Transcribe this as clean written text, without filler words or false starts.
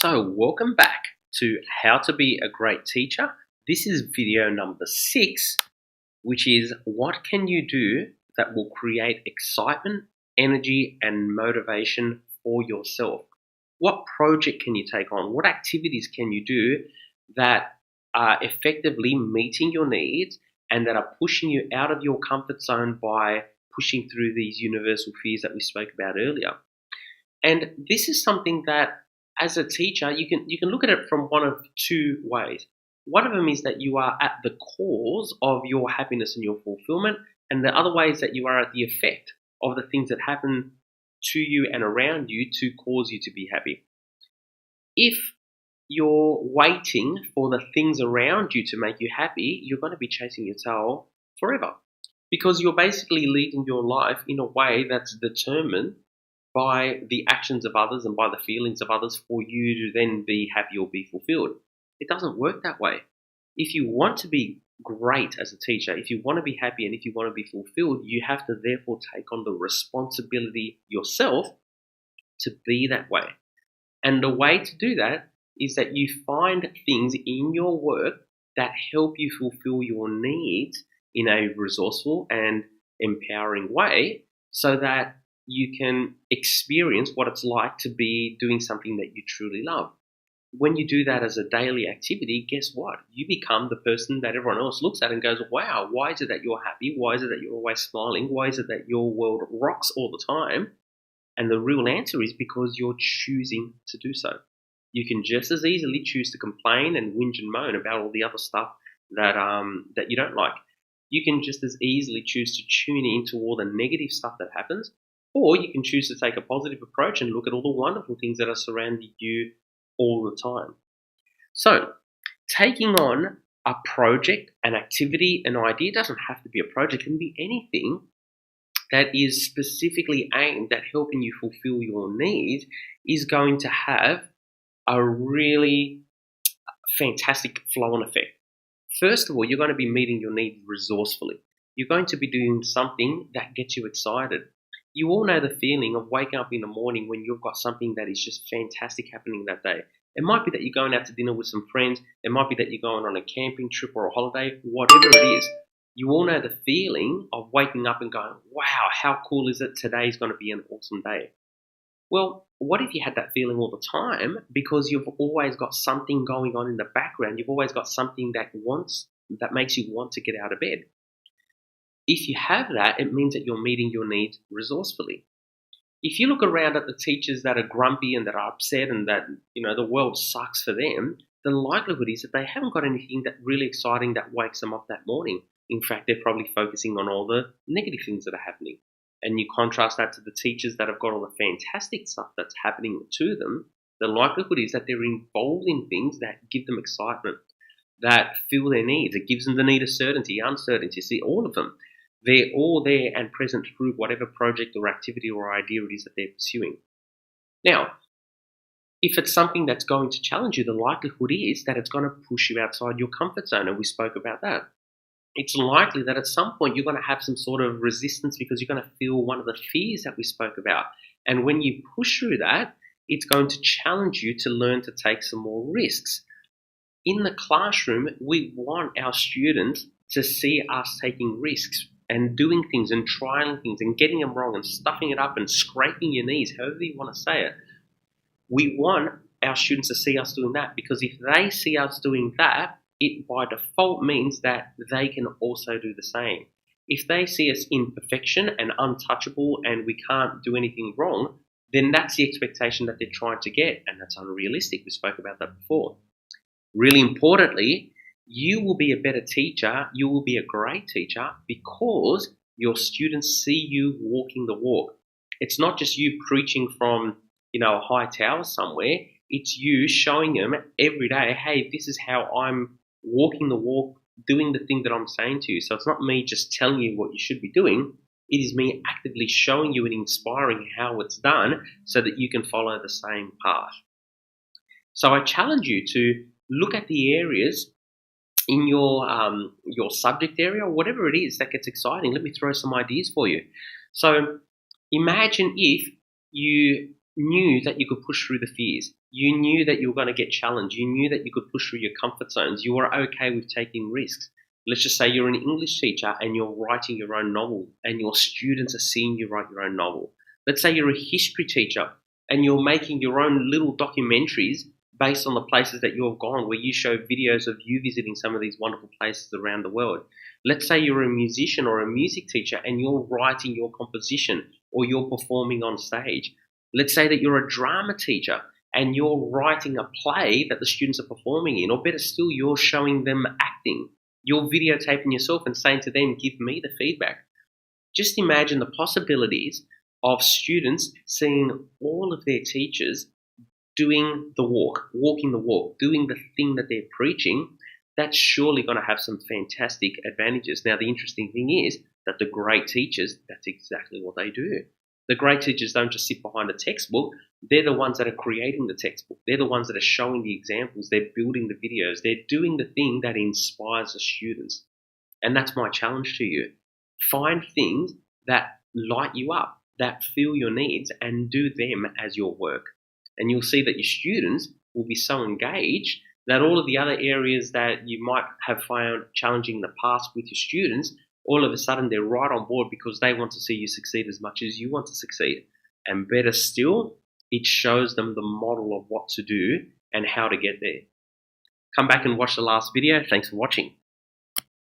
So, welcome back to How to Be a Great Teacher. This is video number 6, which is what can you do that will create excitement, energy, and motivation for yourself? What project can you take on? What activities can you do that are effectively meeting your needs and that are pushing you out of your comfort zone by pushing through these universal fears that we spoke about earlier? And this is something that, as a teacher, you can look at it from one of two ways. One of them is that you are at the cause of your happiness and your fulfillment, and the other way is that you are at the effect of the things that happen to you and around you to cause you to be happy. If you're waiting for the things around you to make you happy, you're going to be chasing your tail forever, because you're basically leading your life in a way that's determined by the actions of others and by the feelings of others for you to then be happy or be fulfilled. It doesn't work that way. If you want to be great as a teacher, if you want to be happy and if you want to be fulfilled, you have to therefore take on the responsibility yourself to be that way. And the way to do that is that you find things in your work that help you fulfill your needs in a resourceful and empowering way, so that you can experience what it's like to be doing something that you truly love. When you do that as a daily activity, guess what? You become the person that everyone else looks at and goes, wow, why is it that you're happy? Why is it that you're always smiling? Why is it that your world rocks all the time? And the real answer is because you're choosing to do so. You can just as easily choose to complain and whinge and moan about all the other stuff that you don't like. You can just as easily choose to tune into all the negative stuff that happens, or you can choose to take a positive approach and look at all the wonderful things that are surrounding you all the time. So, taking on a project, an activity, an idea doesn't have to be a project. It can be anything that is specifically aimed at helping you fulfill your needs is going to have a really fantastic flow-on effect. First of all, you're going to be meeting your needs resourcefully. You're going to be doing something that gets you excited. You all know the feeling of waking up in the morning when you've got something that is just fantastic happening that day. It might be that you're going out to dinner with some friends. It might be that you're going on a camping trip or a holiday, whatever it is. You all know the feeling of waking up and going, wow, how cool is it? Today's going to be an awesome day. Well, what if you had that feeling all the time because you've always got something going on in the background? You've always got something that makes you want to get out of bed. If you have that, it means that you're meeting your needs resourcefully. If you look around at the teachers that are grumpy and that are upset and that, the world sucks for them, the likelihood is that they haven't got anything that really exciting that wakes them up that morning. In fact, they're probably focusing on all the negative things that are happening. And you contrast that to the teachers that have got all the fantastic stuff that's happening to them, the likelihood is that they're involved in things that give them excitement, that fill their needs. It gives them the need of certainty, uncertainty. See, all of them. They're all there and present through whatever project or activity or idea it is that they're pursuing. Now, if it's something that's going to challenge you, the likelihood is that it's going to push you outside your comfort zone, and we spoke about that. It's likely that at some point you're going to have some sort of resistance because you're going to feel one of the fears that we spoke about. And when you push through that, it's going to challenge you to learn to take some more risks. In the classroom, we want our students to see us taking risks and doing things and trying things and getting them wrong and stuffing it up and scraping your knees, however you want to say it. We want our students to see us doing that, because if they see us doing that, it by default means that they can also do the same. If they see us in perfection and untouchable and we can't do anything wrong, then that's the expectation that they're trying to get, and that's unrealistic. We spoke about that before. Really importantly, you will be a better teacher, you will be a great teacher because your students see you walking the walk. It's not just you preaching from, a high tower somewhere. It's you showing them every day, hey, this is how I'm walking the walk, doing the thing that I'm saying to you. So it's not me just telling you what you should be doing. It is me actively showing you and inspiring how it's done so that you can follow the same path. So I challenge you to look at the areas in your subject area, or whatever it is that gets exciting. Let me throw some ideas for you. So imagine if you knew that you could push through the fears. You knew that you were going to get challenged. You knew that you could push through your comfort zones. You were okay with taking risks. Let's just say you're an English teacher and you're writing your own novel and your students are seeing you write your own novel. Let's say you're a history teacher and you're making your own little documentaries based on the places that you've gone, where you show videos of you visiting some of these wonderful places around the world. Let's say you're a musician or a music teacher and you're writing your composition or you're performing on stage. Let's say that you're a drama teacher and you're writing a play that the students are performing in, or better still, you're showing them acting. You're videotaping yourself and saying to them, give me the feedback. Just imagine the possibilities of students seeing all of their teachers doing the walk, walking the walk, doing the thing that they're preaching. That's surely going to have some fantastic advantages. Now, the interesting thing is that the great teachers, that's exactly what they do. The great teachers don't just sit behind a textbook. They're the ones that are creating the textbook. They're the ones that are showing the examples. They're building the videos. They're doing the thing that inspires the students. And that's my challenge to you. Find things that light you up, that fill your needs, and do them as your work. And you'll see that your students will be so engaged that all of the other areas that you might have found challenging in the past with your students, all of a sudden they're right on board because they want to see you succeed as much as you want to succeed. And better still, it shows them the model of what to do and how to get there. Come back and watch the last video. Thanks for watching.